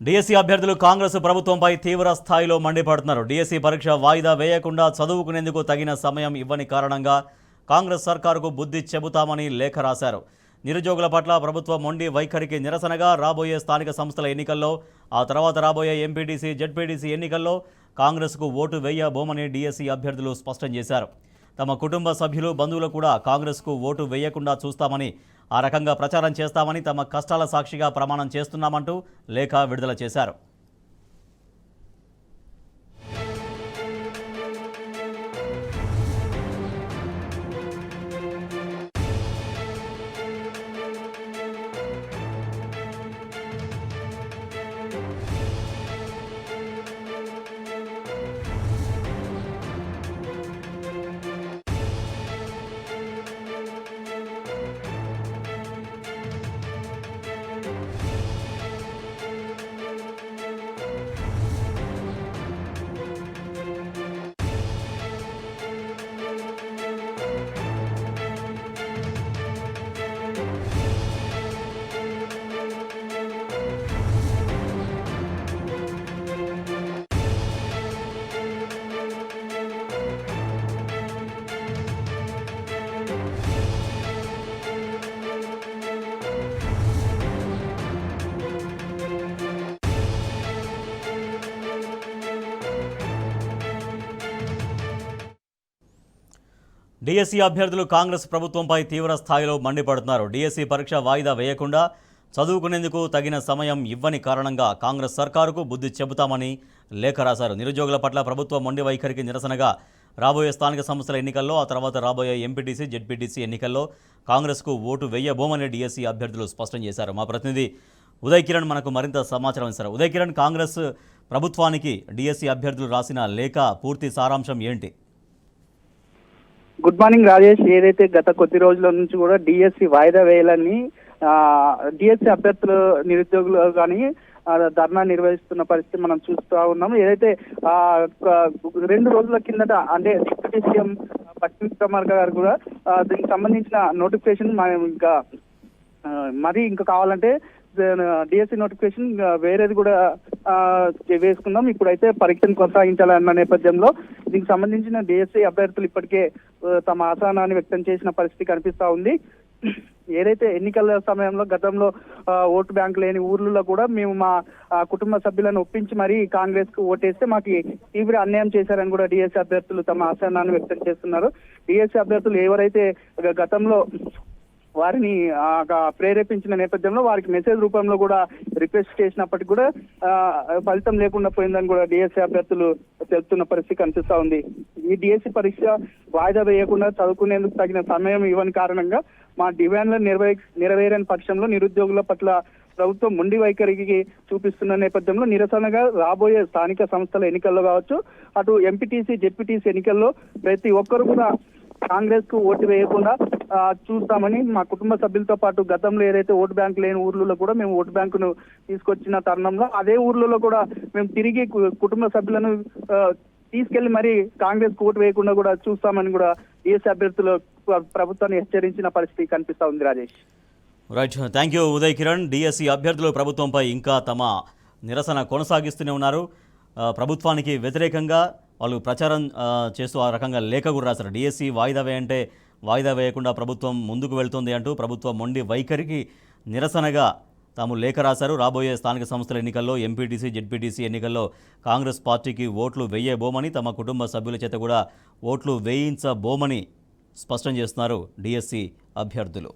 DSC అభ్యర్థులు కాంగ్రెస్ ప్రభుత్వంపై తీవ్ర స్థాయిలో మండిపడుతున్నారు. డిఎస్సీ పరీక్ష వాయిదా వేయకుండా చదువుకునేందుకు తగిన సమయం ఇవ్వని కారణంగా కాంగ్రెస్ సర్కారుకు బుద్ధి చెబుతామని లేఖ రాశారు. నిరుద్యోగుల పట్ల ప్రభుత్వ మొండి వైఖరికి నిరసనగా రాబోయే స్థానిక సంస్థల ఎన్నికల్లో, ఆ తర్వాత రాబోయే ఎంపీటీసీ, జెడ్పీటీసీ ఎన్నికల్లో కాంగ్రెస్కు ఓటు వేయబోమని డిఎస్సీ అభ్యర్థులు స్పష్టం చేశారు. తమ కుటుంబ సభ్యులు, బంధువులు కూడా కాంగ్రెస్కు ఓటు వేయకుండా చూస్తామని, ఆ రకంగా ప్రచారం చేస్తామని తమ కష్టాల సాక్షిగా ప్రమాణం చేస్తున్నామంటూ లేఖ విడుదల చేశారు. డిఎస్సీ అభ్యర్థులు కాంగ్రెస్ ప్రభుత్వంపై తీవ్ర స్థాయిలో మండిపడుతున్నారు. డిఎస్సీ పరీక్ష వాయిదా వేయకుండా చదువుకునేందుకు తగిన సమయం ఇవ్వని కారణంగా కాంగ్రెస్ సర్కారుకు బుద్ధి చెబుతామని లేఖ రాశారు. నిరుద్యోగుల పట్ల ప్రభుత్వ మొండి వైఖరికి నిరసనగా రాబోయే స్థానిక సంస్థల ఎన్నికల్లో, ఆ తర్వాత రాబోయే ఎంపీటీసీ, జెడ్పీటీసీ ఎన్నికల్లో కాంగ్రెస్కు ఓటు వేయబోమని డిఎస్సీ అభ్యర్థులు స్పష్టం చేశారు. మా ప్రతినిధి ఉదయ్ కిరణ్ మనకు మరింత సమాచారం ఇస్తారు. ఉదయ్ కిరణ్, కాంగ్రెస్ ప్రభుత్వానికి డిఎస్సీ అభ్యర్థులు రాసిన లేఖ పూర్తి సారాంశం ఏంటి? Good morning Rajesh. ఏదైతే గత కొద్ది రోజుల నుంచి కూడా డిఎస్సి వాయిదా వేయాలని డిఎస్సి అభ్యర్థులు, నిరుద్యోగులు కానీ ధర్నా నిర్వహిస్తున్న పరిస్థితి మనం చూస్తూ ఉన్నాము. ఏదైతే 2 రోజుల కిందట అంటే డిప్యూటీ సీఎం పట్నం కుమార్ గారు కూడా దీనికి సంబంధించిన నోటిఫికేషన్ ఇంకా ఇంకా కావాలంటే డిఎస్సి నోటిఫికేషన్ వేరేది కూడా వేసుకుందాం, ఇప్పుడైతే పరీక్షను కొనసాగించాలన్న నేపథ్యంలో దీనికి సంబంధించిన డిఎస్సి అభ్యర్థులు ఇప్పటికే తమ అసహనాన్ని వ్యక్తం చేసిన పరిస్థితి కనిపిస్తా ఉంది. ఏదైతే ఎన్నికల సమయంలో గతంలో ఓటు బ్యాంక్ లేని ఊర్లలో కూడా మేము మా కుటుంబ సభ్యులను ఒప్పించి మరీ కాంగ్రెస్ కు ఓటేస్తే మాకు తీవ్ర అన్యాయం చేశారని కూడా డిఎస్సి అభ్యర్థులు తమ అసహనాన్ని వ్యక్తం చేస్తున్నారు. డిఎస్సి అభ్యర్థులు ఎవరైతే గతంలో వారిని ప్రేరేపించిన నేపథ్యంలో వారికి మెసేజ్ రూపంలో కూడా రిక్వెస్ట్ చేసినప్పటికీ కూడా ఫలితం లేకుండా పోయిందని కూడా డిఎస్సి అభ్యర్థులు తెలుపుతున్న పరిస్థితి కనిపిస్తా ఉంది. ఈ డిఎస్సి పరీక్ష వాయిదా వేయకుండా చదువుకునేందుకు తగిన సమయం ఇవ్వని కారణంగా మా డిమాండ్లను నెరవేరని పక్షంలో నిరుద్యోగుల పట్ల ప్రభుత్వం మొండి వైఖరికి చూపిస్తున్న నేపథ్యంలో నిరసనగా రాబోయే స్థానిక సంస్థల ఎన్నికల్లో కావచ్చు, అటు ఎంపీటీసీ, జెడ్పీటీసీ ఎన్నికల్లో ప్రతి ఒక్కరు కూడా కాంగ్రెస్ కు ఓటు వేయకుండా చూస్తామని, మా కుటుంబ సభ్యులతో పాటు గతంలో ఏదైతే ఓటు బ్యాంక్ లేని ఊర్లలో కూడా మేము ఓటు బ్యాంకును తీసుకొచ్చిన తరుణంలో అదే ఊర్లలో కూడా మేము తిరిగి కుటుంబ సభ్యులను తీసుకెళ్లి మరి కాంగ్రెస్ కు ఓటు వేయకుండా కూడా చూస్తామని కూడా డిఎస్సి అభ్యర్థులు ప్రభుత్వాన్ని హెచ్చరించిన పరిస్థితి కనిపిస్తా ఉంది. Rajesh, right, thank you Uday Kiran. DSC అభ్యర్థులు ప్రభుత్వంపై ఇంకా తమ నిరసన కొనసాగిస్తూనే ఉన్నారు. ప్రభుత్వానికి వ్యతిరేకంగా వాళ్ళు ప్రచారం చేస్తూ ఆ రకంగా లేఖ కూడా రాశారు. డిఎస్సీ వాయిదా వేయంటే వాయిదా వేయకుండా ప్రభుత్వం ముందుకు వెళ్తుంది అంటూ ప్రభుత్వ మొండి వైఖరికి నిరసనగా తాము లేఖ రాశారు. రాబోయే స్థానిక సంస్థల ఎన్నికల్లో, ఎంపీటీసీ, జెడ్పీటీసీ ఎన్నికల్లో కాంగ్రెస్ పార్టీకి ఓట్లు వేయబోమని, తమ కుటుంబ సభ్యుల చేత కూడా ఓట్లు వేయించబోమని స్పష్టం చేస్తున్నారు డిఎస్సీ అభ్యర్థులు.